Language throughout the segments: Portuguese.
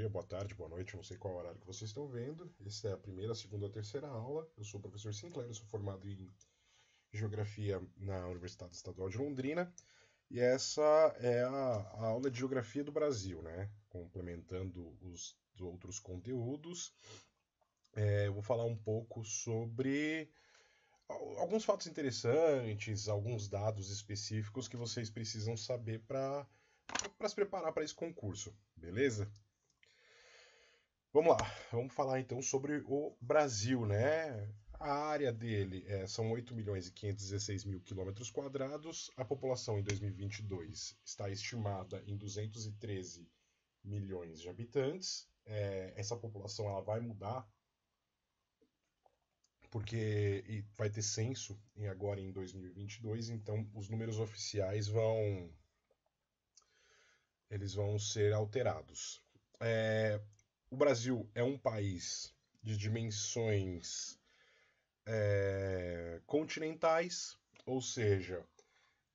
dia, boa tarde, boa noite, não sei qual horário que vocês estão vendo. Essa é a primeira, segunda, terceira aula. Eu sou o professor Sinclair, eu sou formado em Geografia na Universidade Estadual de Londrina. E essa é a aula de Geografia do Brasil, né? Complementando os outros conteúdos. Eu vou falar um pouco sobre alguns fatos interessantes, alguns dados específicos que vocês precisam saber para se preparar para esse concurso, beleza? Vamos lá, vamos falar então sobre o Brasil, né? A área dele são 8 milhões e 516 mil quilômetros quadrados. A população em 2022 está estimada em 213 milhões de habitantes. Essa população ela vai mudar porque vai ter censo agora em 2022, então os números oficiais eles vão ser alterados. O Brasil é um país de dimensões continentais, ou seja,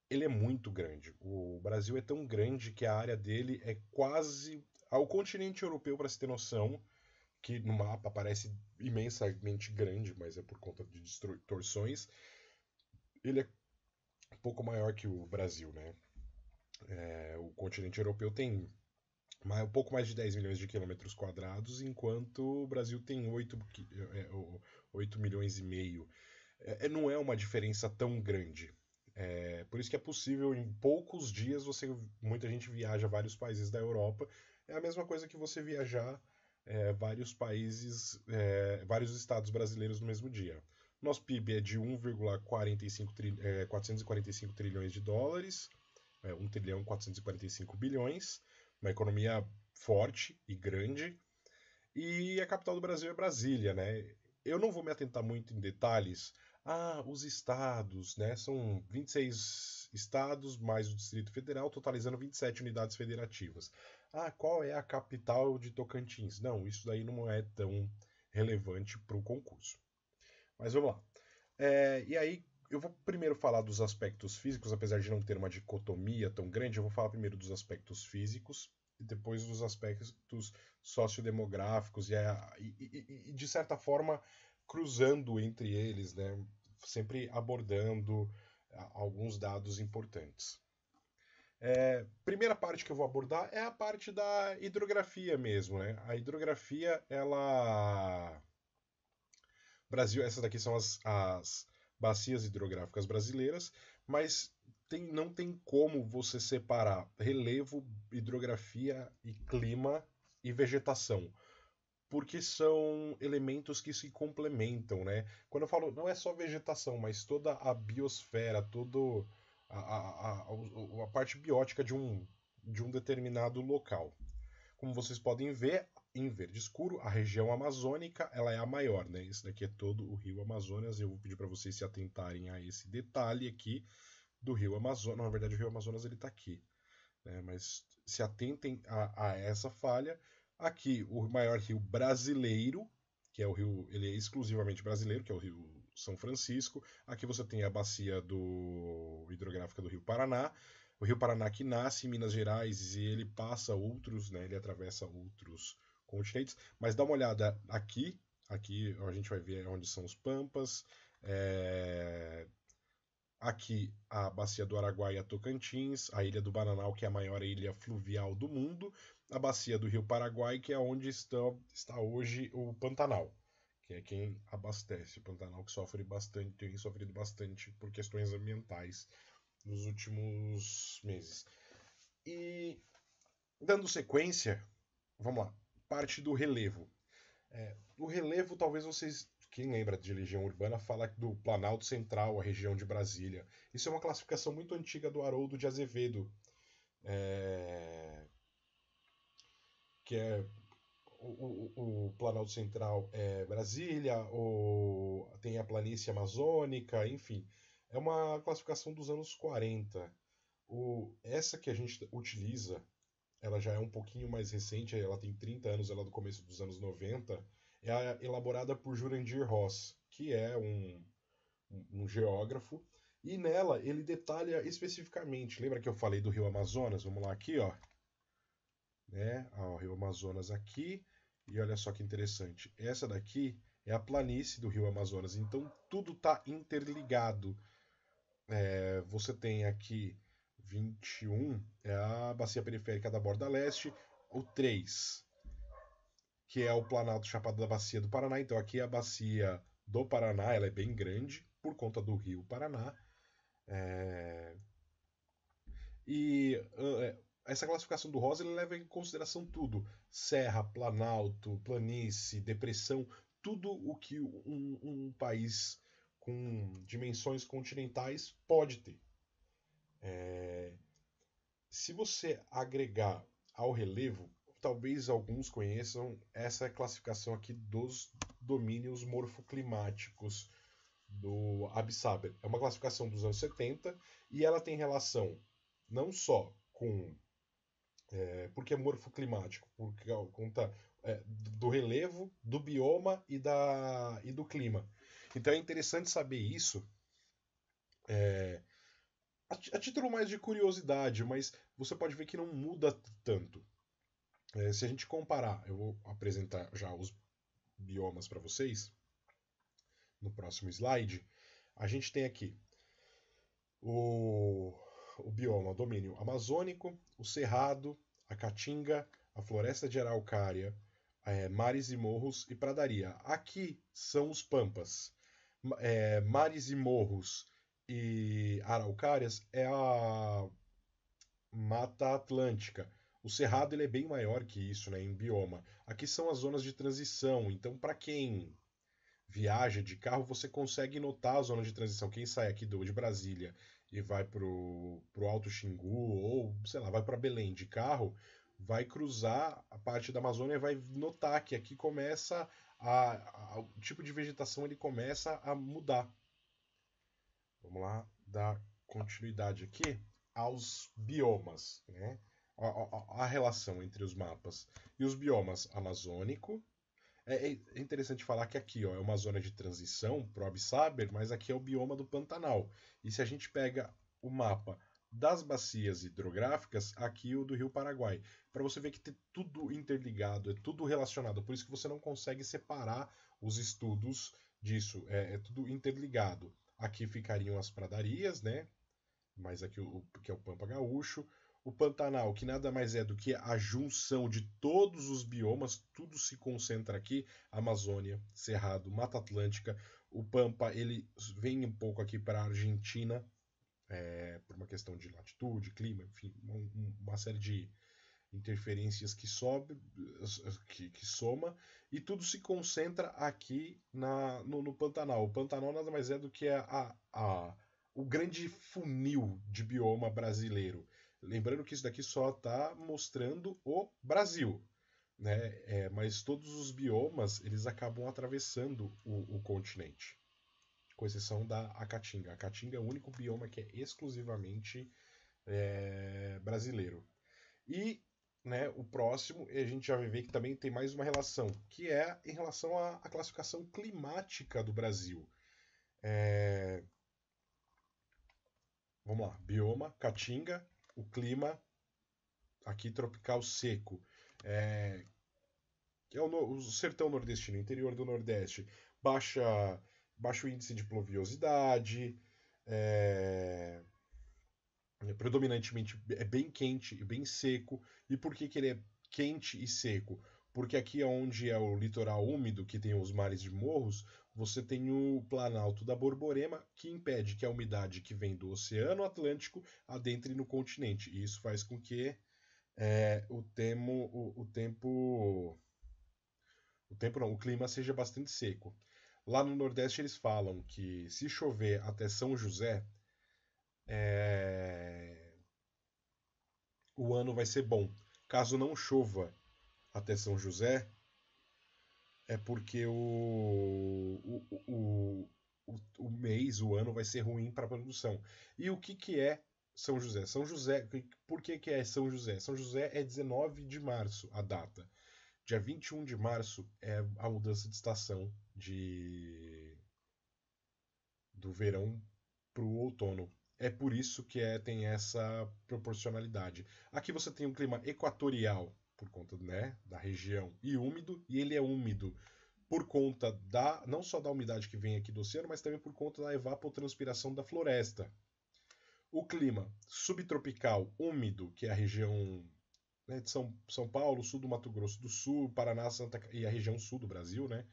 ele é muito grande. O Brasil é tão grande que a área dele é quase ao continente europeu, para se ter noção, que no mapa parece imensamente grande, mas é por conta de distorções. Ele é um pouco maior que o Brasil, né? O continente europeu tem um pouco mais de 10 milhões de quilômetros quadrados, enquanto o Brasil tem 8 milhões e meio. Não é uma diferença tão grande. Por isso que é possível, em poucos dias, muita gente viaja a vários países da Europa. É a mesma coisa que você viajar vários países, vários estados brasileiros no mesmo dia. Nosso PIB é de 445 trilhões de dólares, 1 trilhão e 445 bilhões, uma economia forte e grande. E a capital do Brasil é Brasília, né? Eu não vou me atentar muito em detalhes. Os estados, né? São 26 estados mais o Distrito Federal, totalizando 27 unidades federativas. Qual é a capital de Tocantins? Não, isso daí não é tão relevante para o concurso. Mas vamos lá. E aí, eu vou primeiro falar dos aspectos físicos, apesar de não ter uma dicotomia tão grande, eu vou falar primeiro dos aspectos físicos e depois dos aspectos sociodemográficos e de certa forma, cruzando entre eles, né? Sempre abordando alguns dados importantes. Primeira parte que eu vou abordar é a parte da hidrografia mesmo, né? A hidrografia, ela Brasil, essas daqui são as bacias hidrográficas brasileiras, mas não tem como você separar relevo, hidrografia e clima e vegetação, porque são elementos que se complementam, né? Quando eu falo, não é só vegetação, mas toda a biosfera, toda a parte biótica de um determinado local. Como vocês podem ver, em verde escuro, a região amazônica ela é a maior, né? Esse daqui é todo o rio Amazonas. Eu vou pedir para vocês se atentarem a esse detalhe aqui do rio Amazonas. Na verdade, o rio Amazonas ele está aqui, né? Mas se atentem a essa falha. Aqui, o maior rio brasileiro, que é o rio, ele é exclusivamente brasileiro, que é o rio São Francisco. Aqui você tem a bacia hidrográfica do rio Paraná. O rio Paraná que nasce em Minas Gerais e ele passa outros, né, ele atravessa outros continentes. Mas dá uma olhada aqui, aqui a gente vai ver onde são os Pampas. Aqui a bacia do Araguaia e Tocantins, a ilha do Bananal, que é a maior ilha fluvial do mundo, a bacia do rio Paraguai, que é onde está hoje o Pantanal, que é quem abastece o Pantanal, que tem sofrido bastante por questões ambientais nos últimos meses. E dando sequência, vamos lá, parte do relevo. O relevo, talvez vocês, quem lembra de região urbana, fala do Planalto Central, a região de Brasília. Isso é uma classificação muito antiga do Haroldo de Azevedo, que é o Planalto Central é Brasília, tem a planície amazônica, enfim. É uma classificação dos anos 40. Essa que a gente utiliza, ela já é um pouquinho mais recente, ela tem 30 anos, ela é do começo dos anos 90, é elaborada por Jurandir Ross, que é um geógrafo, e nela ele detalha especificamente, lembra que eu falei do rio Amazonas? Vamos lá aqui, ó. né? O Rio Amazonas aqui, e olha só que interessante, essa daqui é a planície do Rio Amazonas, então tudo está interligado. Você tem aqui 21, é a bacia periférica da Borda Leste, o 3, que é o Planalto Chapada da Bacia do Paraná, então aqui é a bacia do Paraná, ela é bem grande, por conta do Rio Paraná, é, e essa classificação do Rosa ele leva em consideração tudo: serra, planalto, planície, depressão, tudo o que um país com dimensões continentais pode ter. Se você agregar ao relevo, talvez alguns conheçam essa classificação aqui dos domínios morfoclimáticos do Absaber. É uma classificação dos anos 70 e ela tem relação não só com porque é morfoclimático, por conta do relevo, do bioma e do clima. Então é interessante saber isso a título mais de curiosidade, mas você pode ver que não muda tanto. Se a gente comparar, eu vou apresentar já os biomas para vocês no próximo slide. A gente tem aqui o, o bioma, o domínio amazônico, o cerrado, a caatinga, a floresta de araucária, mares e morros e pradaria. Aqui são os pampas. Mares e morros e araucárias é a Mata Atlântica. O cerrado ele é bem maior que isso, né, em bioma. Aqui são as zonas de transição, então para quem viaja de carro, você consegue notar a zona de transição. Quem sai aqui de Brasília e vai pro Alto Xingu ou, sei lá, vai para Belém de carro, vai cruzar a parte da Amazônia e vai notar que aqui começa o tipo de vegetação ele começa a mudar. Vamos lá, dar continuidade aqui aos biomas, né? A relação entre os mapas e os biomas amazônico. É interessante falar que aqui ó, é uma zona de transição pro Absaber, mas aqui é o bioma do Pantanal. E se a gente pega o mapa das bacias hidrográficas, aqui o do Rio Paraguai, para você ver que tem tudo interligado, é tudo relacionado. Por isso que você não consegue separar os estudos disso, é tudo interligado. Aqui ficariam as pradarias, né? Mas aqui que é o Pampa Gaúcho. O Pantanal, que nada mais é do que a junção de todos os biomas, tudo se concentra aqui: Amazônia, Cerrado, Mata Atlântica. O Pampa ele vem um pouco aqui para a Argentina, por uma questão de latitude, clima, enfim, uma série de interferências que sobe, que soma, e tudo se concentra aqui no Pantanal. O Pantanal nada mais é do que o grande funil de bioma brasileiro. Lembrando que isso daqui só está mostrando o Brasil, né? Mas todos os biomas eles acabam atravessando o continente, com exceção da Caatinga. A Caatinga é o único bioma que é exclusivamente brasileiro. E né, o próximo, a gente já vai ver que também tem mais uma relação, que é em relação à classificação climática do Brasil. Vamos lá, bioma, caatinga, o clima aqui tropical seco. Que é o sertão nordestino, interior do Nordeste, baixa, baixo índice de pluviosidade, predominantemente é bem quente e bem seco. E por que ele é quente e seco? Porque aqui onde é o litoral úmido, que tem os mares de morros, você tem o planalto da Borborema, que impede que a umidade que vem do Oceano Atlântico adentre no continente. E isso faz com que o clima seja bastante seco. Lá no Nordeste eles falam que se chover até São José, o ano vai ser bom. Caso não chova até São José, é porque o mês, o ano vai ser ruim para a produção. E o que é São José? São José, por que é São José? São José é 19 de março a data. Dia 21 de março é a mudança de estação do verão para o outono. É por isso que tem essa proporcionalidade. Aqui você tem um clima equatorial, por conta, né, da região, e úmido, e ele é úmido por conta não só da umidade que vem aqui do oceano, mas também por conta da evapotranspiração da floresta. O clima subtropical úmido, que é a região, né, de São Paulo, sul do Mato Grosso do Sul, Paraná, e a região sul do Brasil, né?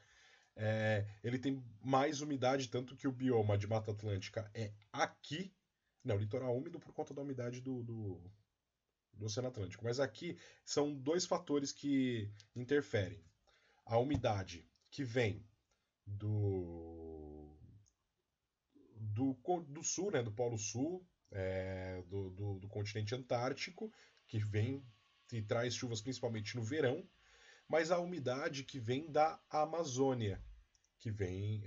Ele tem mais umidade, tanto que o bioma de Mata Atlântica é aqui, não, litoral úmido por conta da umidade do Oceano Atlântico. Mas aqui são dois fatores que interferem. A umidade que vem do, do sul, né, do Polo Sul, do continente antártico, que vem e traz chuvas principalmente no verão, mas a umidade que vem da Amazônia, que vem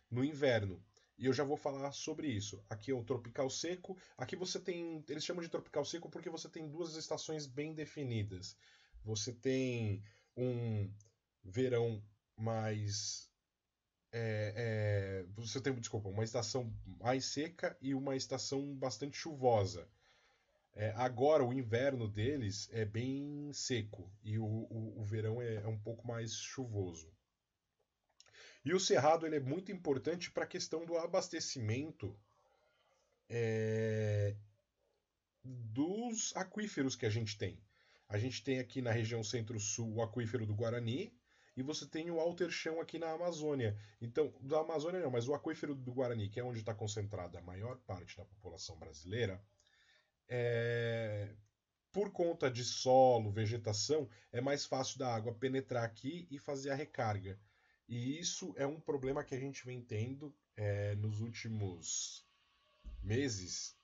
no inverno. E eu já vou falar sobre isso. Aqui é o tropical seco. Aqui você tem. Eles chamam de tropical seco porque você tem duas estações bem definidas. Você tem um verão mais. Você tem, desculpa, uma estação mais seca e uma estação bastante chuvosa. Agora, o inverno deles é bem seco e o verão é um pouco mais chuvoso. E o cerrado ele é muito importante para a questão do abastecimento dos aquíferos que a gente tem. A gente tem aqui na região centro-sul o aquífero do Guarani e você tem o Alter Chão aqui na Amazônia. Então, da Amazônia não, mas o aquífero do Guarani, que é onde está concentrada a maior parte da população brasileira, por conta de solo, vegetação, é mais fácil da água penetrar aqui e fazer a recarga. E isso é um problema que a gente vem tendo nos últimos meses,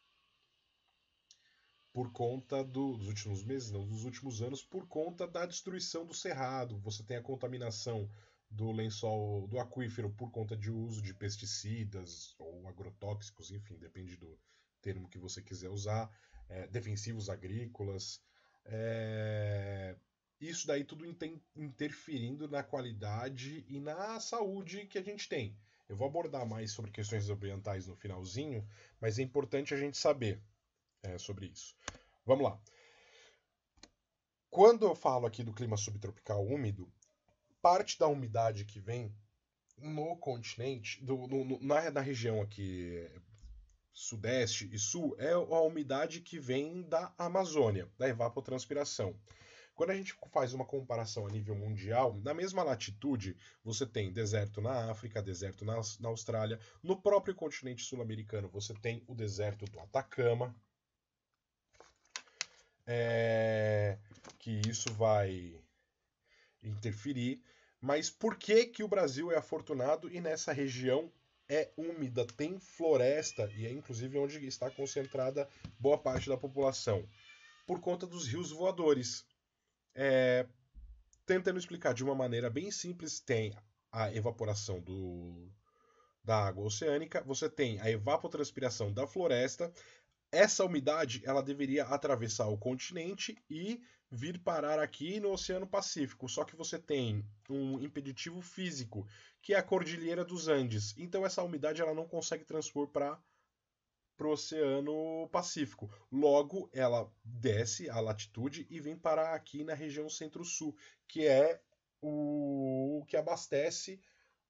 por conta dos últimos meses, não, dos últimos anos, por conta da destruição do cerrado. Você tem a contaminação do lençol do aquífero por conta de uso de pesticidas ou agrotóxicos, enfim, depende do termo que você quiser usar, defensivos agrícolas. Isso daí tudo interferindo na qualidade e na saúde que a gente tem. Eu vou abordar mais sobre questões ambientais no finalzinho, mas é importante a gente saber sobre isso. Vamos lá. Quando eu falo aqui do clima subtropical úmido, parte da umidade que vem no continente, na região aqui sudeste e sul, é a umidade que vem da Amazônia, da evapotranspiração. Quando a gente faz uma comparação a nível mundial, na mesma latitude, você tem deserto na África, deserto na Austrália, no próprio continente sul-americano você tem o deserto do Atacama, que isso vai interferir. Mas por que que o Brasil é afortunado e nessa região é úmida, tem floresta e é inclusive onde está concentrada boa parte da população? Por conta dos rios voadores. Tentando explicar de uma maneira bem simples, tem a evaporação da água oceânica, você tem a evapotranspiração da floresta. Essa umidade ela deveria atravessar o continente e vir parar aqui no Oceano Pacífico. Só que você tem um impeditivo físico, que é a Cordilheira dos Andes. Então essa umidade ela não consegue transpor para o Oceano Pacífico. Logo, ela desce a latitude e vem parar aqui na região centro-sul, que é o que abastece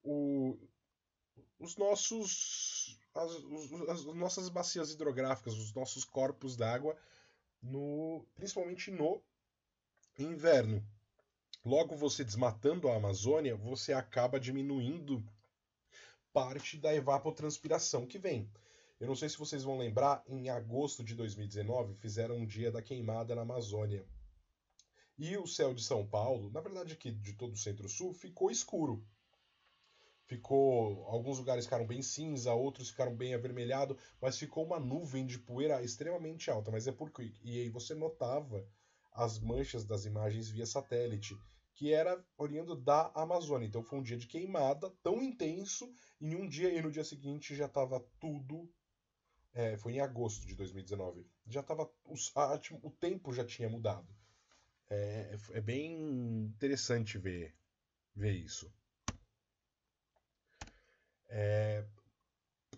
os nossos as nossas bacias hidrográficas, os nossos corpos d'água, principalmente no inverno. Logo, você desmatando a Amazônia, você acaba diminuindo parte da evapotranspiração que vem. Eu não sei se vocês vão lembrar, em agosto de 2019 fizeram um dia da queimada na Amazônia. E o céu de São Paulo, na verdade aqui de todo o centro-sul, ficou escuro. Alguns lugares ficaram bem cinza, outros ficaram bem avermelhado, mas ficou uma nuvem de poeira extremamente alta. Mas é porque e aí você notava as manchas das imagens via satélite, que era oriundo da Amazônia. Então foi um dia de queimada tão intenso, em um dia e no dia seguinte já estava tudo. Foi em agosto de 2019. Já estava o tempo já tinha mudado. É bem interessante ver isso.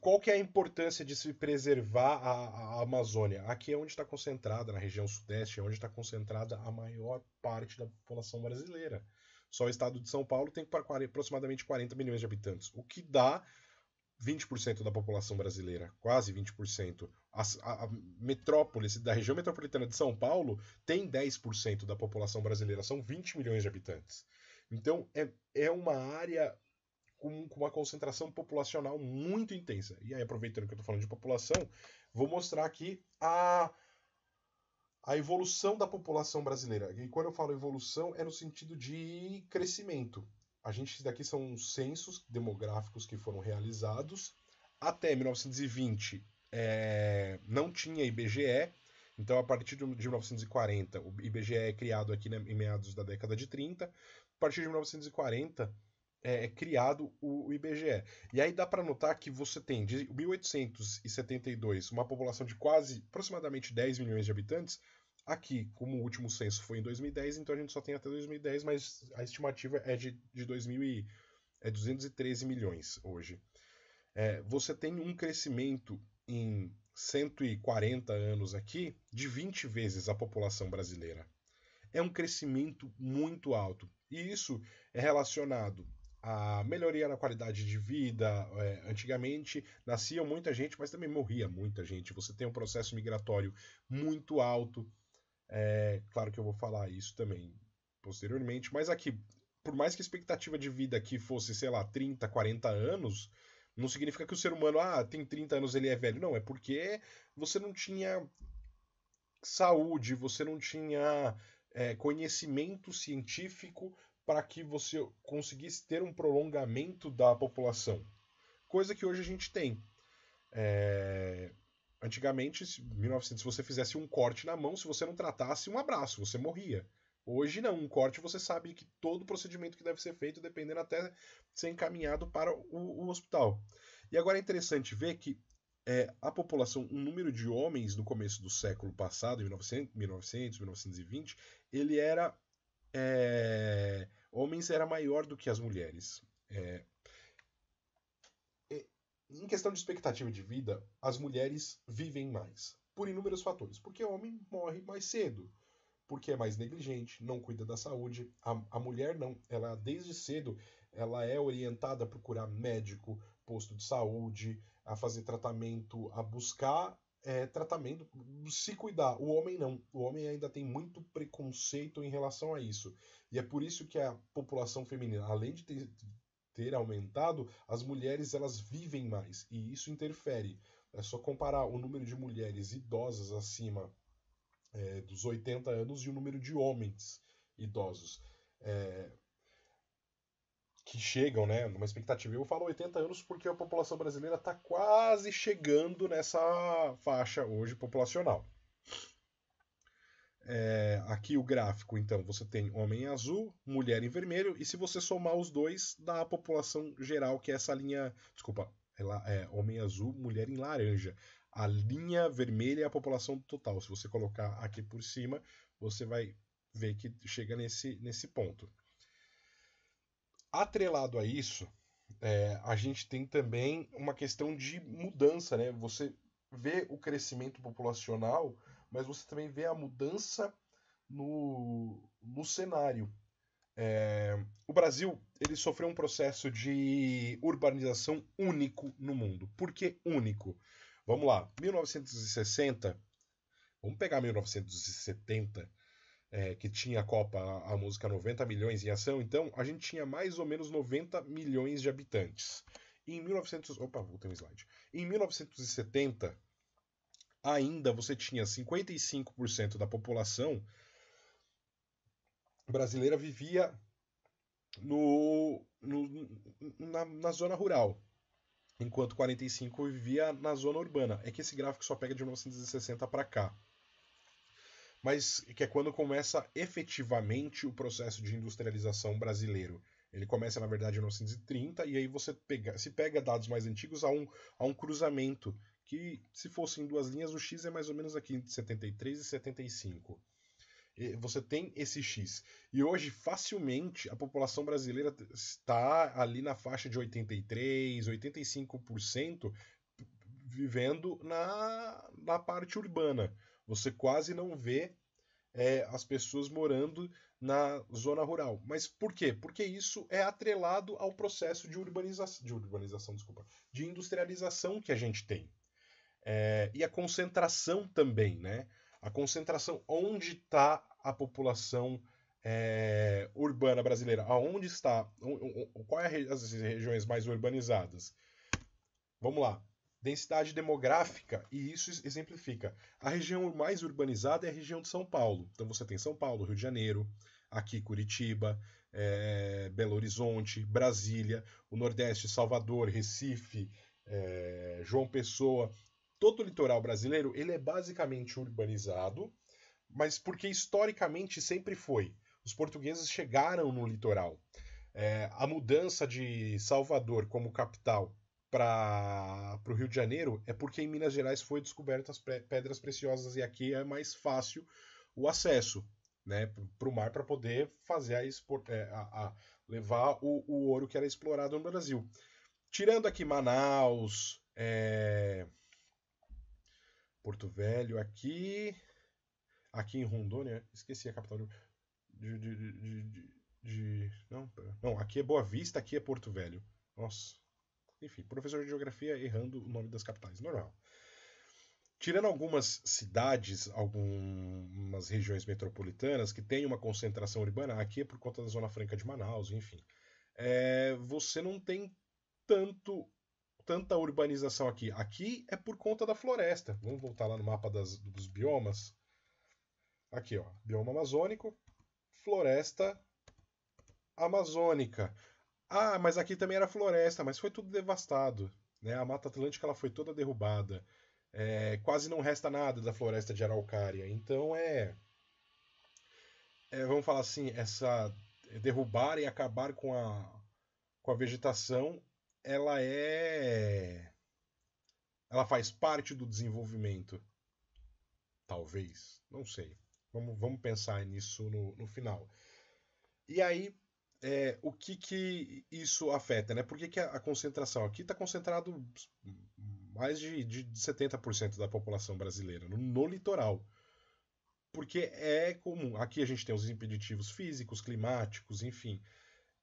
qual que é a importância de se preservar a Amazônia? Aqui é onde está concentrada, na região sudeste, é onde está concentrada a maior parte da população brasileira. Só o estado de São Paulo tem aproximadamente 40 milhões de habitantes, o que dá 20% da população brasileira, quase 20%. A metrópole da região metropolitana de São Paulo tem 10% da população brasileira, são 20 milhões de habitantes. Então é uma área com uma concentração populacional muito intensa. E aí, aproveitando que eu estou falando de população, vou mostrar aqui a evolução da população brasileira. E quando eu falo evolução, é no sentido de crescimento. Isso daqui são censos demográficos que foram realizados. Até 1920 não tinha IBGE, então a partir de 1940 o IBGE é criado aqui em meados da década de 30. A partir de 1940 é criado o IBGE. E aí dá para notar que você tem, de 1872, uma população de aproximadamente 10 milhões de habitantes. Aqui, como o último censo foi em 2010, então a gente só tem até 2010, mas a estimativa é de 213 milhões hoje. Você tem um crescimento em 140 anos aqui de 20 vezes a população brasileira. É um crescimento muito alto. E isso é relacionado à melhoria na qualidade de vida. Antigamente nascia muita gente, mas também morria muita gente. Você tem um processo migratório muito alto. Claro que eu vou falar isso também posteriormente, mas aqui, por mais que a expectativa de vida aqui fosse, sei lá, 30, 40 anos, não significa que o ser humano, tem 30 anos, ele é velho. Não, é porque você não tinha saúde, você não tinha conhecimento científico para que você conseguisse ter um prolongamento da população. Coisa que hoje a gente tem. Antigamente, em 1900, se você fizesse um corte na mão, se você não tratasse, um abraço, você morria. Hoje não, um corte você sabe que todo o procedimento que deve ser feito, dependendo até ser encaminhado para o hospital. E agora é interessante ver que a população, o número de homens no começo do século passado, em 1920, ele era homens era maior do que as mulheres. Em questão de expectativa de vida, as mulheres vivem mais, por inúmeros fatores. Porque o homem morre mais cedo, porque é mais negligente, não cuida da saúde. A mulher não, ela desde cedo ela é orientada a procurar médico, posto de saúde, a fazer tratamento, a buscar tratamento, se cuidar. O homem não. O homem ainda tem muito preconceito em relação a isso. E é por isso que a população feminina, além de ter aumentado, as mulheres elas vivem mais. E isso interfere. É só comparar o número de mulheres idosas acima dos 80 anos e o número de homens idosos que chegam, né, numa expectativa. Eu falo 80 anos porque a população brasileira está quase chegando nessa faixa hoje populacional. Aqui o gráfico, então, você tem homem em azul, mulher em vermelho, e se você somar os dois, dá a população geral, que é essa linha. Desculpa, homem azul, mulher em laranja. A linha vermelha é a população total. Se você colocar aqui por cima, você vai ver que chega nesse ponto. Atrelado a isso, a gente tem também uma questão de mudança, né? Você vê o crescimento populacional, mas você também vê a mudança no cenário. O Brasil ele sofreu um processo de urbanização único no mundo. Por que único? Vamos lá, 1960, vamos pegar 1970, que tinha a Copa, a música 90 milhões em ação, então a gente tinha mais ou menos 90 milhões de habitantes. Em 1900, opa, voltei no slide. Em 1970, ainda você tinha 55% da população brasileira vivia na zona rural, enquanto 45% vivia na zona urbana. É que esse gráfico só pega de 1960 para cá. Mas que é quando começa efetivamente o processo de industrialização brasileiro. Ele começa, na verdade, em 1930, e aí você se pega dados mais antigos a um cruzamento, que se fossem duas linhas, o X é mais ou menos aqui entre 73 e 75. Você tem esse X. E hoje, facilmente, a população brasileira está ali na faixa de 83%, 85%, vivendo na parte urbana. Você quase não vê as pessoas morando na zona rural. Mas por quê? Porque isso é atrelado ao processo de industrialização que a gente tem. E a concentração também, né? A concentração, onde está a população urbana brasileira? Aonde está? Qual é as regiões mais urbanizadas? Vamos lá. Densidade demográfica, e isso exemplifica. A região mais urbanizada é a região de São Paulo. Então você tem São Paulo, Rio de Janeiro, aqui Curitiba, Belo Horizonte, Brasília, o Nordeste, Salvador, Recife, João Pessoa. Todo o litoral brasileiro ele é basicamente urbanizado, mas porque historicamente sempre foi. Os portugueses chegaram no litoral. A mudança de Salvador como capital para o Rio de Janeiro é porque em Minas Gerais foi descobertas pedras preciosas e aqui é mais fácil o acesso, né, para o mar para poder fazer levar o ouro que era explorado no Brasil. Tirando aqui Manaus, Porto Velho, aqui em Rondônia, esqueci a capital não, aqui é Boa Vista, aqui é Porto Velho. Nossa. Enfim, professor de geografia errando o nome das capitais, normal. Tirando algumas cidades, algumas regiões metropolitanas que têm uma concentração urbana, aqui é por conta da Zona Franca de Manaus, enfim. Você não tem tanta urbanização aqui. Aqui é por conta da floresta. Vamos voltar lá no mapa dos biomas. Aqui, ó, bioma amazônico, floresta amazônica. Ah, mas aqui também era floresta, mas foi tudo devastado. Né? A Mata Atlântica ela foi toda derrubada. Quase não resta nada da floresta de Araucária. Então vamos falar assim, essa derrubar e acabar com a vegetação, ela faz parte do desenvolvimento. Talvez, não sei. Vamos pensar nisso no final. E aí, o que isso afeta, né? Por que a concentração? Aqui está concentrado mais de 70% da população brasileira no litoral. Porque é comum. Aqui a gente tem os impeditivos físicos, climáticos, enfim.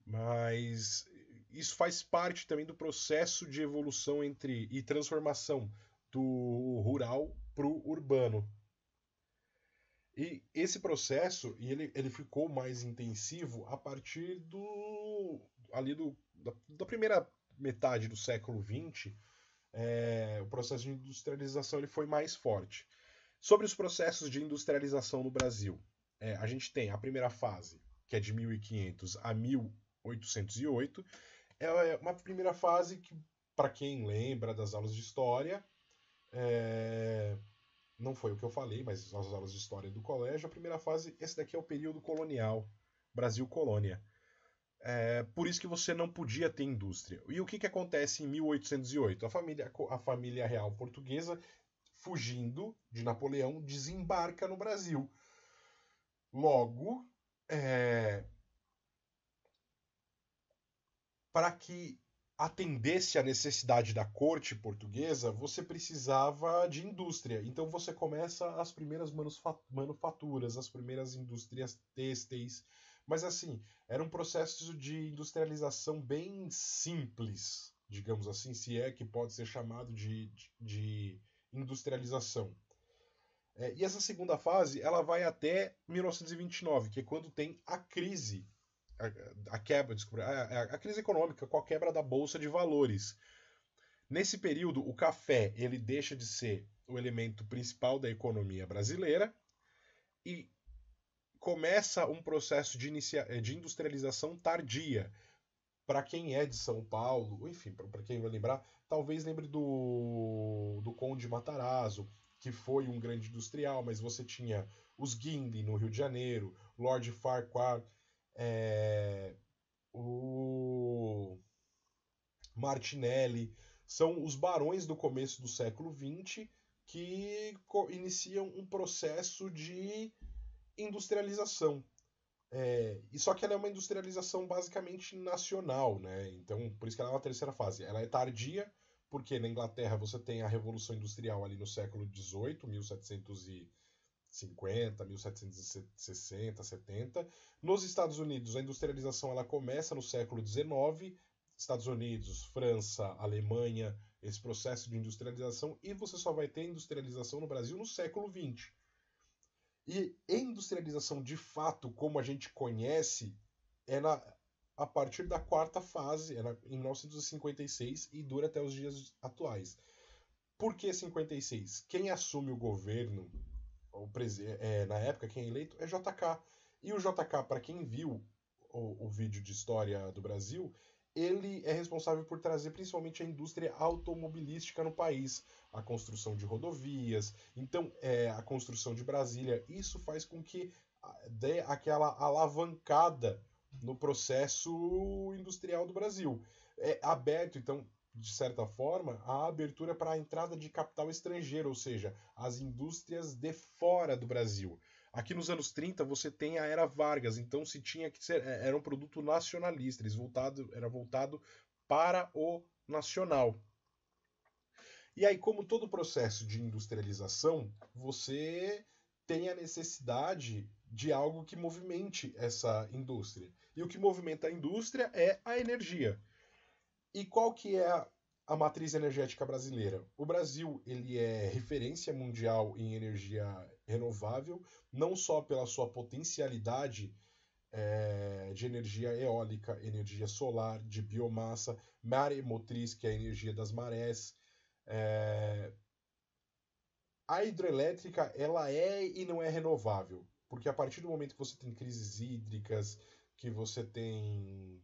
Mas isso faz parte também do processo de evolução e transformação do rural para o urbano. E esse processo ele ficou mais intensivo a partir da primeira metade do século XX. O processo de industrialização ele foi mais forte. Sobre os processos de industrialização no Brasil, a gente tem a primeira fase, que é de 1500 a 1808. É uma primeira fase que, para quem lembra das aulas de história, não foi o que eu falei, mas nas aulas de história do colégio, a primeira fase, esse daqui é o período colonial, Brasil colônia. Por isso que você não podia ter indústria. E o que acontece em 1808? A família real portuguesa, fugindo de Napoleão, desembarca no Brasil. Logo, para que atendesse à necessidade da corte portuguesa, você precisava de indústria. Então você começa as primeiras manufaturas, as primeiras indústrias têxteis. Mas assim, era um processo de industrialização bem simples, digamos assim, se é que pode ser chamado de industrialização. E essa segunda fase ela vai até 1929, que é quando tem a crise a quebra, desculpa, a crise econômica com a quebra da bolsa de valores. Nesse período, o café ele deixa de ser o elemento principal da economia brasileira e começa um processo de industrialização tardia. Para quem é de São Paulo, enfim, para quem vai lembrar, talvez lembre do Conde Matarazzo, que foi um grande industrial, mas você tinha os Guindy no Rio de Janeiro, Lord Farquhar, o Martinelli, são os barões do começo do século XX que iniciam um processo de industrialização. E só que ela é uma industrialização basicamente nacional, né? Então, por isso que ela é uma terceira fase. Ela é tardia, porque na Inglaterra você tem a Revolução Industrial ali no século XVIII, 1750, 1760, 70. Nos Estados Unidos, a industrialização ela começa no século XIX. Estados Unidos, França, Alemanha, esse processo de industrialização, e você só vai ter industrialização no Brasil no século XX. E industrialização de fato, como a gente conhece, é a partir da quarta fase, em 1956 e dura até os dias atuais. Por que 56? Quem assume o governo, na época, quem é eleito, é JK. E o JK, para quem viu o vídeo de história do Brasil, ele é responsável por trazer principalmente a indústria automobilística no país, a construção de rodovias, então a construção de Brasília. Isso faz com que dê aquela alavancada no processo industrial do Brasil. É aberto, então, de certa forma, a abertura para a entrada de capital estrangeiro, ou seja, as indústrias de fora do Brasil. Aqui nos anos 30 você tem a Era Vargas, então se tinha que ser, era um produto nacionalista, era voltado para o nacional. E aí, como todo processo de industrialização, você tem a necessidade de algo que movimente essa indústria. E o que movimenta a indústria é a energia. E qual que é a matriz energética brasileira? O Brasil ele é referência mundial em energia renovável, não só pela sua potencialidade de energia eólica, energia solar, de biomassa, maremotriz, que é a energia das marés. A hidrelétrica ela é e não é renovável, porque a partir do momento que você tem crises hídricas, que você tem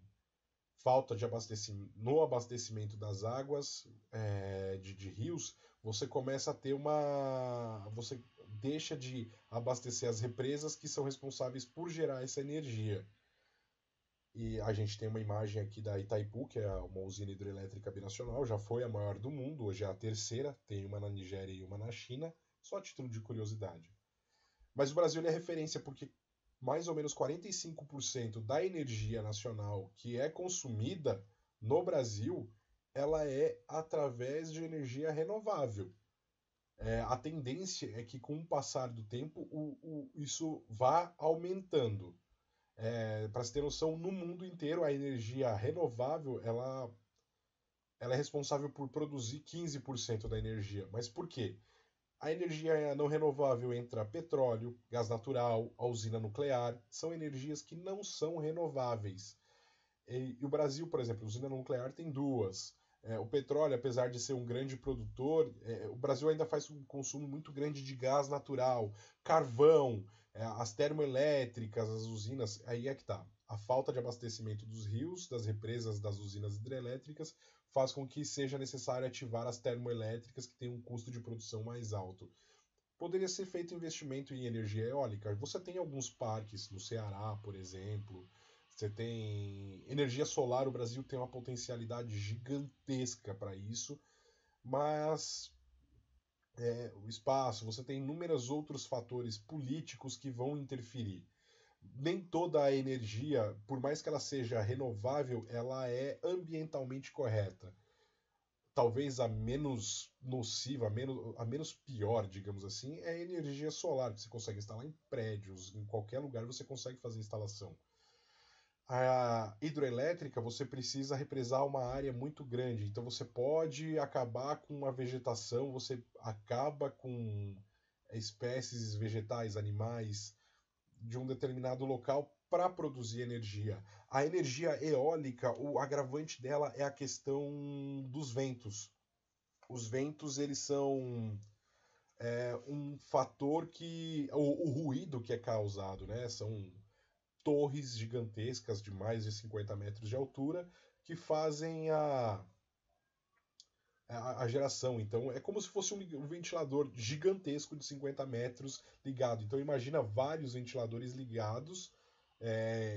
falta de abastecimento, no abastecimento das águas de rios, você começa a ter você deixa de abastecer as represas que são responsáveis por gerar essa energia. E a gente tem uma imagem aqui da Itaipu, que é uma usina hidrelétrica binacional, já foi a maior do mundo, hoje é a terceira, tem uma na Nigéria e uma na China, só a título de curiosidade. Mas o Brasil é referência porque mais ou menos 45% da energia nacional que é consumida no Brasil, ela é através de energia renovável. A tendência é que com o passar do tempo isso vá aumentando. Para se ter noção, no mundo inteiro a energia renovável ela é responsável por produzir 15% da energia. Mas por quê? A energia não renovável entra petróleo, gás natural, a usina nuclear, são energias que não são renováveis. E o Brasil, por exemplo, a usina nuclear tem duas. O petróleo, apesar de ser um grande produtor, o Brasil ainda faz um consumo muito grande de gás natural, carvão, as termoelétricas, as usinas, aí é que está. A falta de abastecimento dos rios, das represas, das usinas hidrelétricas, faz com que seja necessário ativar as termoelétricas, que têm um custo de produção mais alto. Poderia ser feito investimento em energia eólica. Você tem alguns parques no Ceará, por exemplo. Você tem energia solar, o Brasil tem uma potencialidade gigantesca para isso, mas o espaço, você tem inúmeros outros fatores políticos que vão interferir. Nem toda a energia, por mais que ela seja renovável, ela é ambientalmente correta. Talvez a menos nociva, a menos pior, digamos assim, é a energia solar, que você consegue instalar em prédios, em qualquer lugar você consegue fazer instalação. A hidroelétrica, você precisa represar uma área muito grande, então você pode acabar com a vegetação, você acaba com espécies vegetais, animais de um determinado local para produzir energia. A energia eólica, o agravante dela é a questão dos ventos. Os ventos, eles são um fator que... O ruído que é causado, né? São torres gigantescas de mais de 50 metros de altura que fazem a geração. Então é como se fosse um ventilador gigantesco de 50 metros ligado. Então imagina vários ventiladores ligados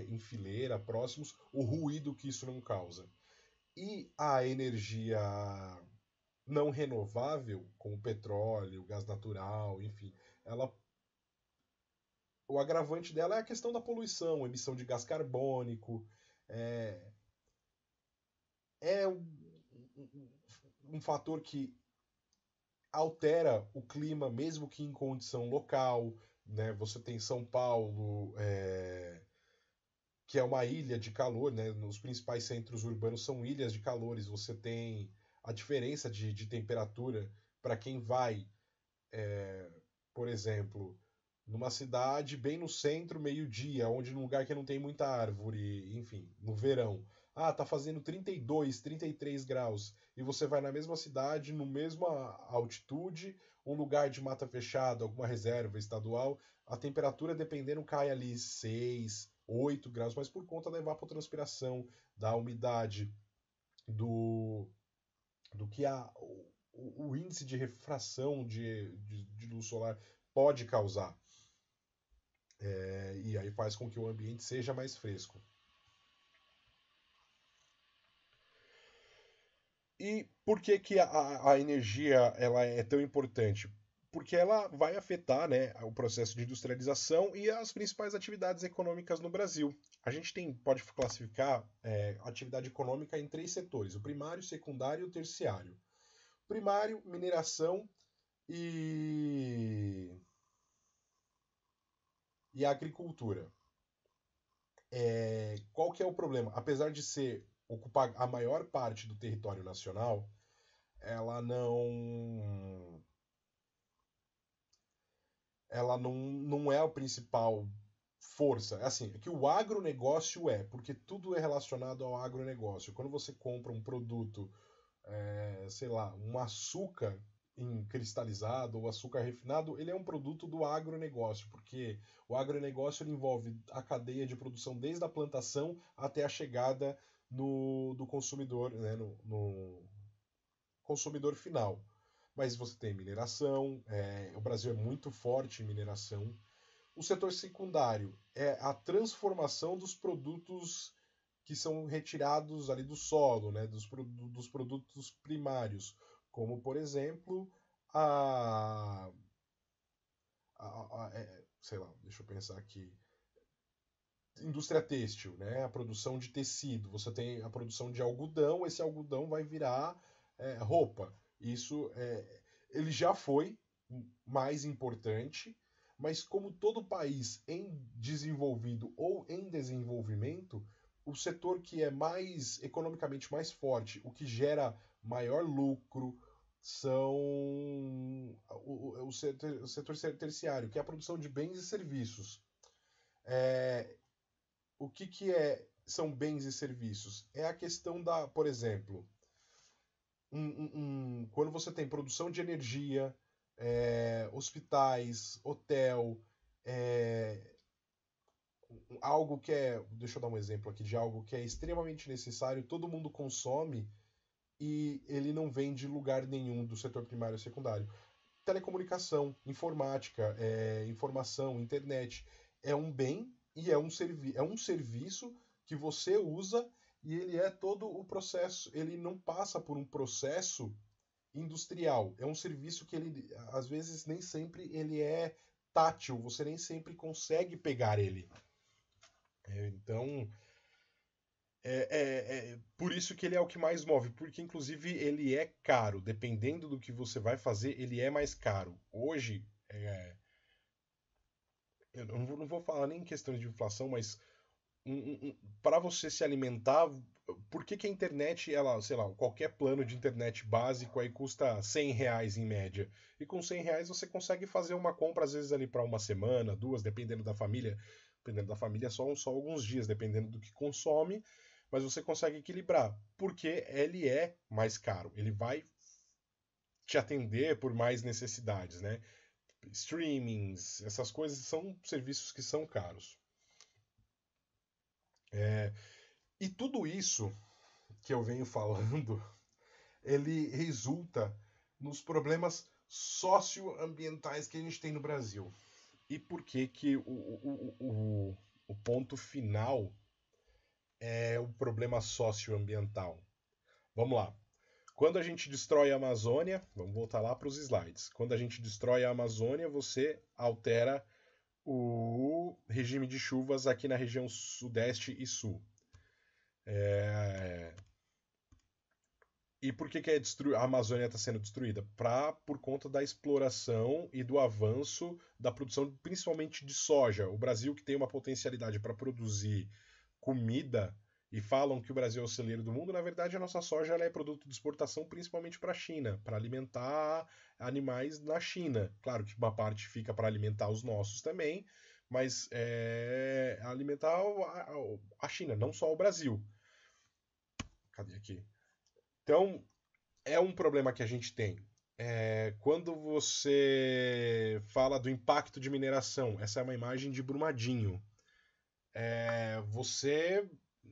em fileira, próximos, o ruído que isso não causa. E a energia não renovável, como petróleo, gás natural, enfim, o agravante dela é a questão da poluição, emissão de gás carbônico, é um fator que altera o clima, mesmo que em condição local, né? Você tem São Paulo, que é uma ilha de calor, né? Nos principais centros urbanos são ilhas de calores. Você tem a diferença de temperatura para quem vai, por exemplo, numa cidade bem no centro, meio-dia, onde num lugar que não tem muita árvore, enfim, no verão. Ah, tá fazendo 32, 33 graus. E você vai na mesma cidade, no mesma altitude, um lugar de mata fechada, alguma reserva estadual, a temperatura, dependendo, cai ali 6, 8 graus, mas por conta da evapotranspiração, da umidade, do, do que o índice de refração de luz solar pode causar. E aí faz com que o ambiente seja mais fresco. E por que, que a energia ela é tão importante? Porque ela vai afetar, né, o processo de industrialização e as principais atividades econômicas no Brasil. A gente pode classificar atividade econômica em três setores: o primário, o secundário e o terciário. Primário, mineração e, e agricultura. Qual que é o problema? Apesar de ocupar a maior parte do território nacional, ela não não é a principal força. Assim, é que o agronegócio porque tudo é relacionado ao agronegócio. Quando você compra um produto, sei lá, um açúcar em cristalizado ou açúcar refinado, ele é um produto do agronegócio, porque o agronegócio ele envolve a cadeia de produção desde a plantação até a chegada do consumidor, né, no consumidor final. Mas você tem mineração, o Brasil é muito forte em mineração. O setor secundário é a transformação dos produtos que são retirados ali do solo, né, dos produtos primários, como por exemplo a, sei lá, deixa eu pensar aqui, indústria têxtil, né, a produção de tecido. Você tem a produção de algodão, esse algodão vai virar roupa. Isso ele já foi mais importante, mas como todo país em desenvolvido ou em desenvolvimento, o setor que é mais economicamente mais forte, o que gera maior lucro, são o setor terciário, que é a produção de bens e serviços. O que são bens e serviços? É a questão da, por exemplo, quando você tem produção de energia, hospitais, hotel, é, algo que deixa eu dar um exemplo aqui de algo que é extremamente necessário, todo mundo consome e ele não vem de lugar nenhum do setor primário e secundário. Telecomunicação, informática, informação, internet, é um bem e é um serviço que você usa e ele é todo o processo, ele não passa por um processo industrial. É um serviço que ele, às vezes, nem sempre ele é tátil, você nem sempre consegue pegar ele. Então, por isso que ele é o que mais move, porque inclusive ele é caro. Dependendo do que você vai fazer, ele é mais caro. Hoje, eu não vou falar nem em questão de inflação, mas para você se alimentar, por que a internet, ela, sei lá, qualquer plano de internet básico aí custa R$ 100 em média? E com R$ 100 você consegue fazer uma compra, às vezes ali para uma semana, duas, dependendo da família. Dependendo da família, só alguns dias, dependendo do que consome, mas você consegue equilibrar, porque ele é mais caro, ele vai te atender por mais necessidades, né? Streamings, essas coisas são serviços que são caros. E tudo isso que eu venho falando, ele resulta nos problemas socioambientais que a gente tem no Brasil. E por que que o ponto final é o problema socioambiental? Vamos lá. Quando a gente destrói a Amazônia, vamos voltar lá para os slides. Quando a gente destrói a Amazônia, você altera o regime de chuvas aqui na região sudeste e sul. E por que, que a Amazônia está sendo destruída? Por conta da exploração e do avanço da produção, principalmente de soja. O Brasil, que tem uma potencialidade para produzir comida, e falam que o Brasil é o celeiro do mundo, na verdade a nossa soja ela é produto de exportação principalmente para a China, para alimentar animais na China. Claro que uma parte fica para alimentar os nossos também, mas alimentar a China, não só o Brasil. Cadê aqui? Então, é um problema que a gente tem. Quando você fala do impacto de mineração, essa é uma imagem de Brumadinho. Você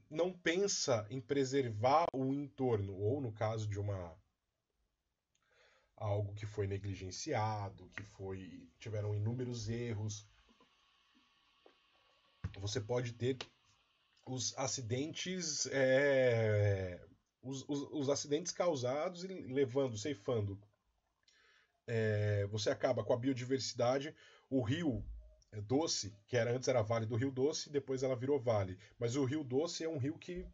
não pensa em preservar o entorno, ou no caso de algo que foi negligenciado, tiveram inúmeros erros, você pode ter os acidentes, os acidentes causados e ceifando. Você acaba com a biodiversidade. O rio Doce, que antes era Vale do Rio Doce, depois ela virou Vale. Mas o Rio Doce é um rio que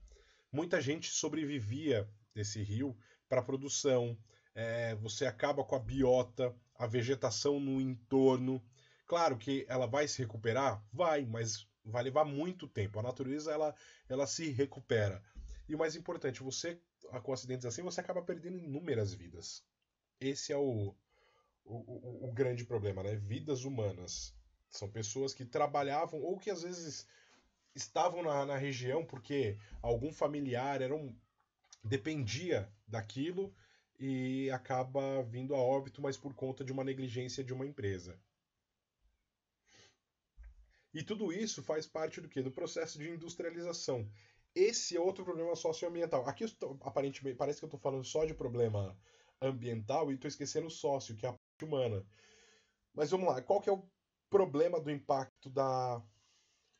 muita gente sobrevivia desse rio para produção. Você acaba com a biota, a vegetação no entorno. Claro que ela vai se recuperar? Vai, mas vai levar muito tempo. A natureza ela se recupera. E o mais importante, você com acidentes assim, você acaba perdendo inúmeras vidas. Esse é o grande problema, né? Vidas humanas. São pessoas que trabalhavam ou que às vezes estavam na região porque algum familiar dependia daquilo e acaba vindo a óbito, mas por conta de uma negligência de uma empresa. E tudo isso faz parte do quê? Do processo de industrialização. Esse é outro problema socioambiental. Aqui, aparentemente, parece que eu estou falando só de problema ambiental e estou esquecendo o sócio, que é a parte humana. Mas vamos lá, qual que é o problema do impacto da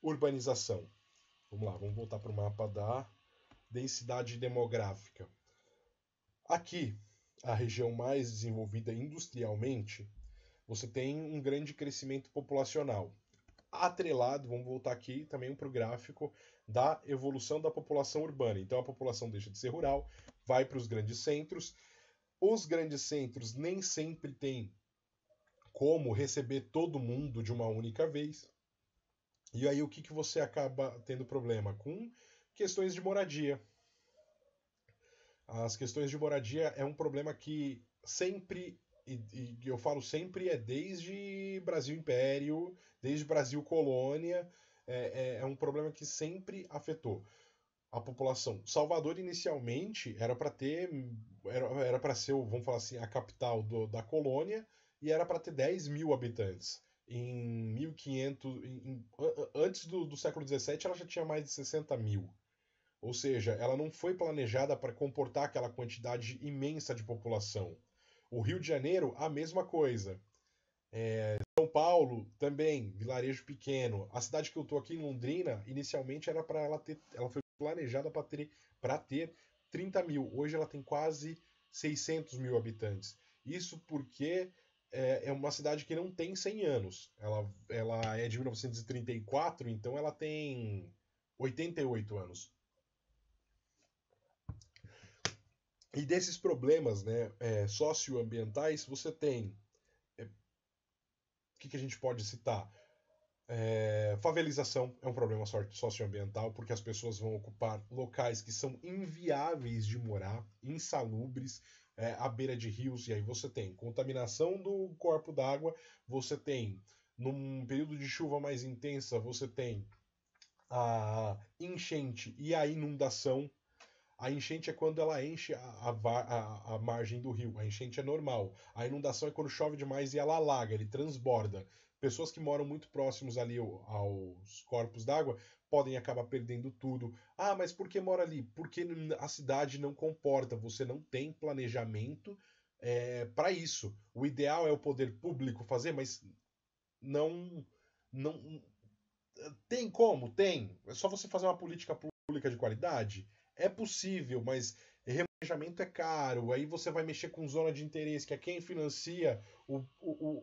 urbanização? Vamos lá, vamos voltar para o mapa da densidade demográfica. Aqui, a região mais desenvolvida industrialmente, você tem um grande crescimento populacional. Atrelado, vamos voltar aqui também para o gráfico da evolução da população urbana. Então a população deixa de ser rural, vai para os grandes centros. Os grandes centros nem sempre têm como receber todo mundo de uma única vez. E aí o que você acaba tendo problema? Com questões de moradia. As questões de moradia é um problema que sempre, e eu falo sempre, desde Brasil Império, desde Brasil Colônia, é um problema que sempre afetou a população. Salvador, inicialmente, era para ter, era para ser, vamos falar assim, a capital da colônia, e era para ter 10 mil habitantes. Em 1500, antes do século XVII, ela já tinha mais de 60 mil. Ou seja, ela não foi planejada para comportar aquela quantidade imensa de população. O Rio de Janeiro, a mesma coisa. São Paulo, também, vilarejo pequeno. A cidade que eu estou aqui em Londrina, inicialmente era para ela foi planejada para ter 30 mil. Hoje ela tem quase 600 mil habitantes. Isso porque é uma cidade que não tem 100 anos. Ela é de 1934, então ela tem 88 anos. E desses problemas, né, socioambientais, você tem. O que a gente pode citar? Favelização é um problema socioambiental, porque as pessoas vão ocupar locais que são inviáveis de morar, insalubres, à beira de rios, e aí você tem contaminação do corpo d'água, você tem, num período de chuva mais intensa, você tem a enchente e a inundação. A enchente é quando ela enche a margem do rio. A enchente é normal. A inundação é quando chove demais e ela alaga, ele transborda. Pessoas que moram muito próximos ali aos corpos d'água podem acabar perdendo tudo. Ah, mas por que mora ali? Porque a cidade não comporta, você não tem planejamento para isso. O ideal é o poder público fazer, mas não tem como? Tem. É só você fazer uma política pública de qualidade? É possível, mas remanejamento é caro. Aí você vai mexer com zona de interesse, que é quem financia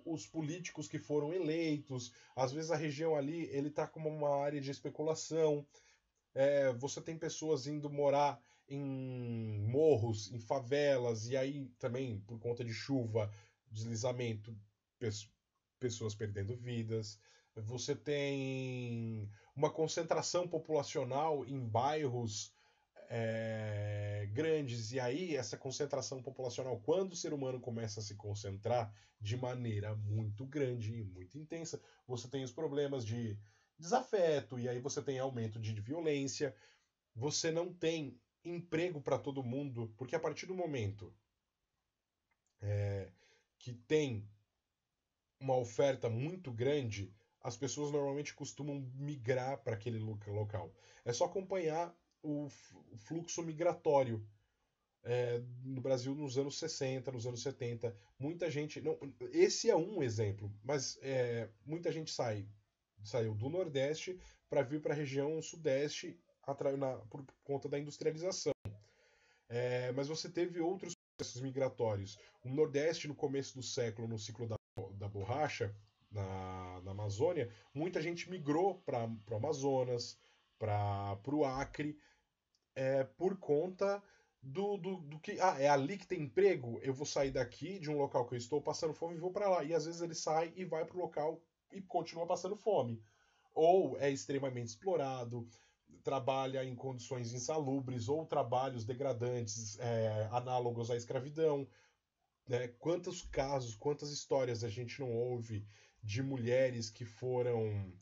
os políticos que foram eleitos. Às vezes a região ali ele está como uma área de especulação. Você tem pessoas indo morar em morros, em favelas, e aí também por conta de chuva, deslizamento, pessoas perdendo vidas. Você tem uma concentração populacional em bairros grandes, e aí essa concentração populacional, quando o ser humano começa a se concentrar de maneira muito grande e muito intensa, você tem os problemas de desafeto, e aí você tem aumento de violência, você não tem emprego para todo mundo, porque a partir do momento que tem uma oferta muito grande, as pessoas normalmente costumam migrar para aquele local. É só acompanhar o fluxo migratório no Brasil nos anos 60, nos anos 70. Muita gente. Não, esse é um exemplo, mas muita gente saiu do Nordeste para vir para a região Sudeste por conta da industrialização. Mas você teve outros processos migratórios. O Nordeste, no começo do século, no ciclo da borracha, na Amazônia, muita gente migrou para o Amazonas, para o Acre, por conta do que. Ah, é ali que tem emprego? Eu vou sair daqui, de um local que eu estou passando fome, e vou para lá. E às vezes ele sai e vai para o local e continua passando fome. Ou é extremamente explorado, trabalha em condições insalubres ou trabalhos degradantes, análogos à escravidão. Né? Quantos casos, quantas histórias a gente não ouve de mulheres que foram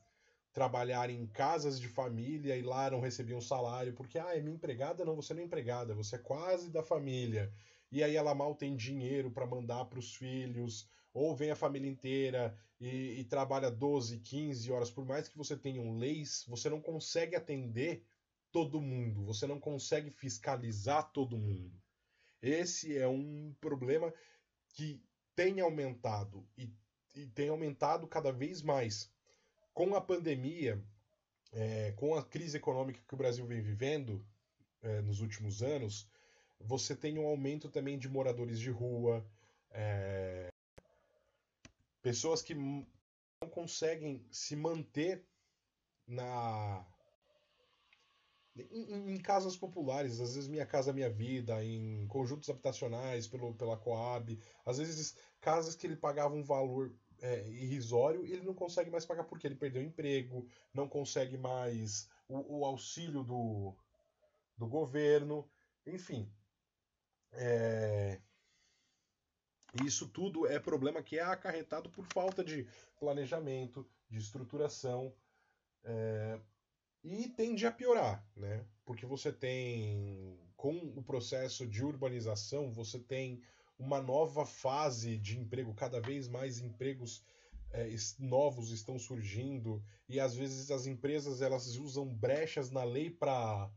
trabalhar em casas de família e lá não recebiam salário porque, é minha empregada? Não, você não é empregada, você é quase da família. E aí ela mal tem dinheiro para mandar para os filhos, ou vem a família inteira e trabalha 12, 15 horas. Por mais que você tenha leis, você não consegue atender todo mundo, você não consegue fiscalizar todo mundo. Esse é um problema que tem aumentado e tem aumentado cada vez mais. Com a pandemia, com a crise econômica que o Brasil vem vivendo nos últimos anos, você tem um aumento também de moradores de rua, pessoas que não conseguem se manter na em casas populares, às vezes Minha Casa Minha Vida, em conjuntos habitacionais pela Coab, às vezes casas que ele pagava um valor irrisório e ele não consegue mais pagar porque ele perdeu o emprego, não consegue mais o auxílio do governo, enfim. Isso tudo é problema que é acarretado por falta de planejamento, de estruturação, e tende a piorar, né? Porque você tem, com o processo de urbanização, você tem uma nova fase de emprego, cada vez mais empregos novos estão surgindo e às vezes as empresas elas usam brechas na lei para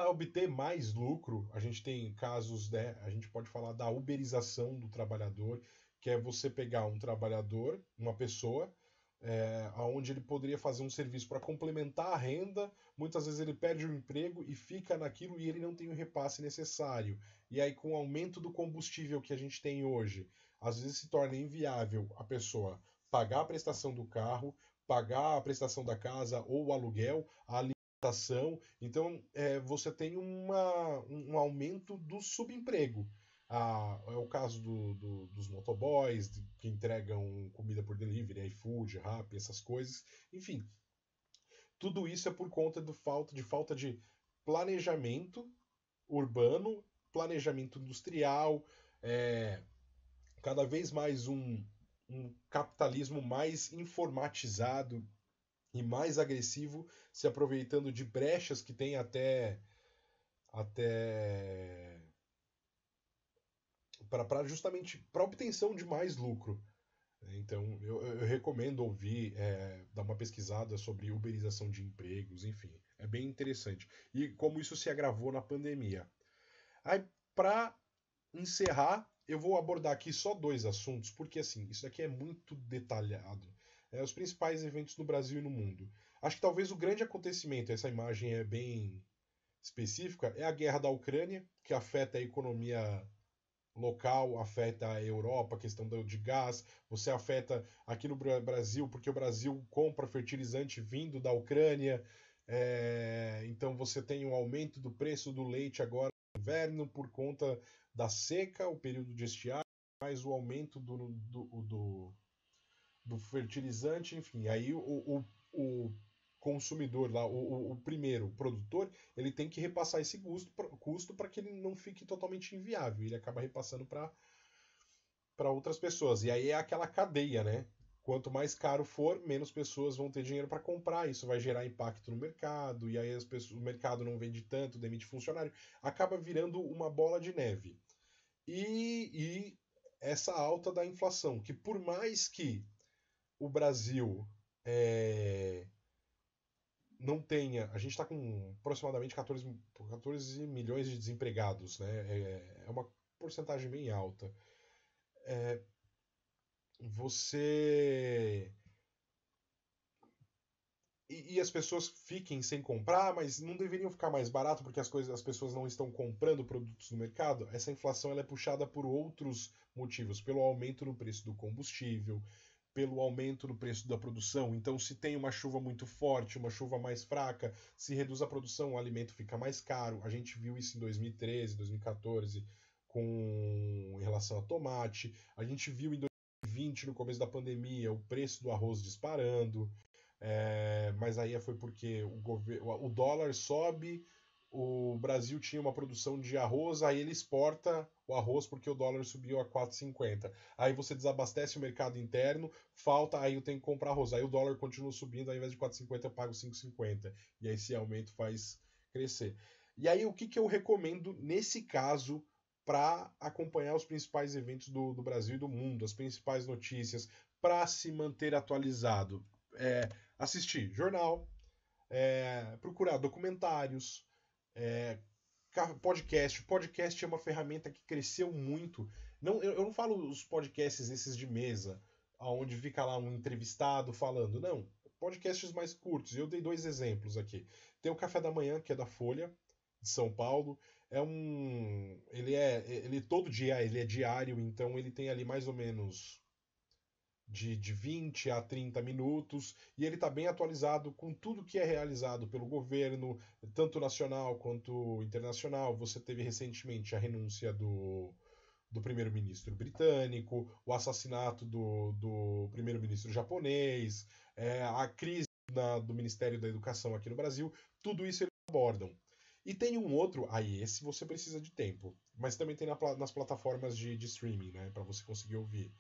obter mais lucro. A gente tem casos, né? A gente pode falar da uberização do trabalhador, que é você pegar um trabalhador, uma pessoa, onde ele poderia fazer um serviço para complementar a renda, muitas vezes ele perde o emprego e fica naquilo e ele não tem o repasse necessário. E aí, com o aumento do combustível que a gente tem hoje, às vezes se torna inviável a pessoa pagar a prestação do carro, pagar a prestação da casa ou o aluguel, a alimentação. Então, você tem um aumento do subemprego. É o caso dos motoboys, que entregam comida por delivery, iFood, Rappi, essas coisas. Enfim, tudo isso é por conta de falta de planejamento urbano, planejamento industrial, cada vez mais um capitalismo mais informatizado e mais agressivo, se aproveitando de brechas que tem até para justamente para obtenção de mais lucro. Então, eu recomendo ouvir, dar uma pesquisada sobre uberização de empregos, enfim, é bem interessante. E como isso se agravou na pandemia. Aí, para encerrar, eu vou abordar aqui só dois assuntos, porque assim, isso aqui é muito detalhado. Os principais eventos no Brasil e no mundo. Acho que talvez o grande acontecimento, essa imagem é bem específica, é a guerra da Ucrânia, que afeta a economia local, afeta a Europa, a questão de gás, você afeta aqui no Brasil, porque o Brasil compra fertilizante vindo da Ucrânia. Então você tem um aumento do preço do leite agora no inverno por conta da seca, o período de estiagem, mais o aumento do fertilizante, enfim. Aí o consumidor lá, o primeiro o produtor, ele tem que repassar esse custo para que ele não fique totalmente inviável. Ele acaba repassando para outras pessoas. E aí é aquela cadeia, né? Quanto mais caro for, menos pessoas vão ter dinheiro para comprar. Isso vai gerar impacto no mercado. E aí o mercado não vende tanto, demite funcionário. Acaba virando uma bola de neve. E essa alta da inflação, que por mais que o Brasil não tenha. A gente está com aproximadamente 14 milhões de desempregados, né? É uma porcentagem bem alta. Você. E as pessoas fiquem sem comprar, mas não deveriam ficar mais barato porque as pessoas não estão comprando produtos no mercado? Essa inflação ela é puxada por outros motivos, pelo aumento no preço do combustível, pelo aumento no preço da produção. Então, se tem uma chuva muito forte, uma chuva mais fraca, se reduz a produção, o alimento fica mais caro. A gente viu isso em 2013, 2014, em relação a tomate. A gente viu em 2020, no começo da pandemia, o preço do arroz disparando. Mas aí foi porque o dólar sobe, o Brasil tinha uma produção de arroz, aí ele exporta o arroz porque o dólar subiu a 4,50. Aí você desabastece o mercado interno, falta, aí eu tenho que comprar arroz. Aí o dólar continua subindo, ao invés de 4,50 eu pago 5,50. E aí esse aumento faz crescer. E aí o que eu recomendo nesse caso para acompanhar os principais eventos do Brasil e do mundo, as principais notícias, para se manter atualizado? Assistir jornal, procurar documentários, é, podcast. Podcast é uma ferramenta que cresceu muito. Não, eu não falo os podcasts esses de mesa, onde fica lá um entrevistado falando, não. Podcasts mais curtos. Eu dei 2 exemplos aqui. Tem o Café da Manhã, que é da Folha, de São Paulo. Ele todo dia, ele é diário, então ele tem ali mais ou menos de 20 a 30 minutos, e ele está bem atualizado com tudo que é realizado pelo governo, tanto nacional quanto internacional. Você teve recentemente a renúncia do primeiro-ministro britânico, o assassinato do primeiro-ministro japonês, a crise do Ministério da Educação aqui no Brasil, tudo isso eles abordam. E tem um outro, aí esse você precisa de tempo, mas também tem nas plataformas de streaming, né, para você conseguir ouvir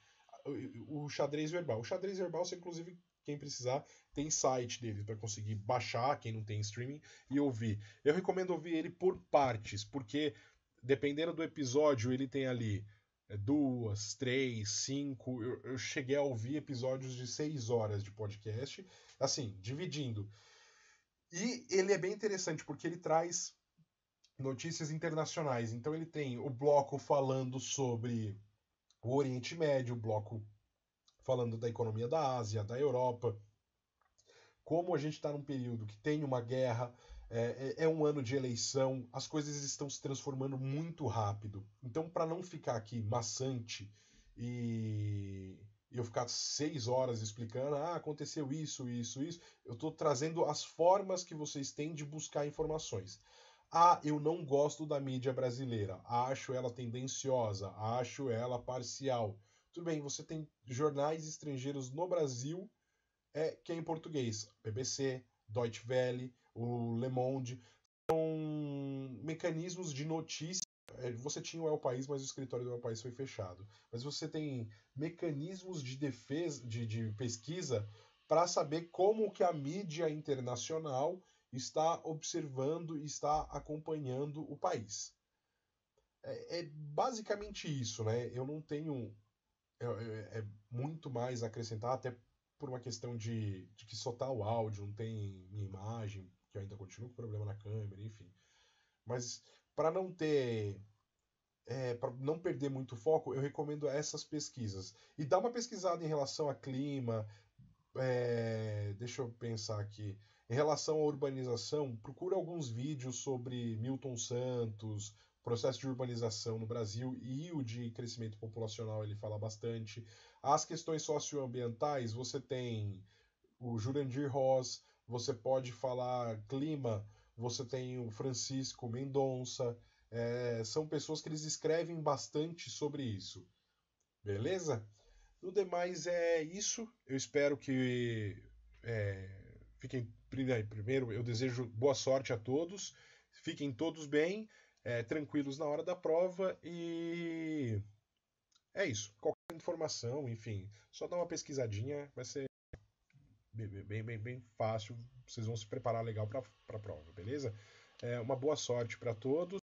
o xadrez verbal. O xadrez verbal, você, inclusive, quem precisar, tem site dele para conseguir baixar, quem não tem streaming, e ouvir. Eu recomendo ouvir ele por partes, porque dependendo do episódio, ele tem ali 2, 3, 5. Eu cheguei a ouvir episódios de 6 horas de podcast, assim, dividindo. E ele é bem interessante, porque ele traz notícias internacionais. Então ele tem o bloco falando sobre o Oriente Médio, o bloco falando da economia da Ásia, da Europa. Como a gente está num período que tem uma guerra, é um ano de eleição, as coisas estão se transformando muito rápido. Então, para não ficar aqui maçante e eu ficar 6 horas explicando, aconteceu isso, isso, isso, eu estou trazendo as formas que vocês têm de buscar informações. Eu não gosto da mídia brasileira, acho ela tendenciosa, acho ela parcial. Tudo bem, você tem jornais estrangeiros no Brasil que é em português. BBC, Deutsche Welle, o Le Monde. São mecanismos de notícia. Você tinha o El País, mas o escritório do El País foi fechado. Mas você tem mecanismos de defesa, de pesquisa para saber como que a mídia internacional está observando e está acompanhando o país. É basicamente isso, né? Eu não tenho muito mais a acrescentar, até por uma questão de que só tá o áudio, não tem minha imagem, que eu ainda continuo com problema na câmera, enfim. Mas para não ter. Para não perder muito foco, eu recomendo essas pesquisas. E dá uma pesquisada em relação a clima, deixa eu pensar aqui. Em relação à urbanização, procura alguns vídeos sobre Milton Santos, processo de urbanização no Brasil e o de crescimento populacional, ele fala bastante. As questões socioambientais, você tem o Jurandir Ross, você pode falar clima, você tem o Francisco Mendonça, são pessoas que eles escrevem bastante sobre isso, beleza? No demais é isso, eu espero que fiquem, primeiro eu desejo boa sorte a todos, fiquem todos bem, tranquilos na hora da prova e é isso. Qualquer informação, enfim, só dá uma pesquisadinha, vai ser bem fácil. Vocês vão se preparar legal para a prova, beleza? Uma boa sorte para todos.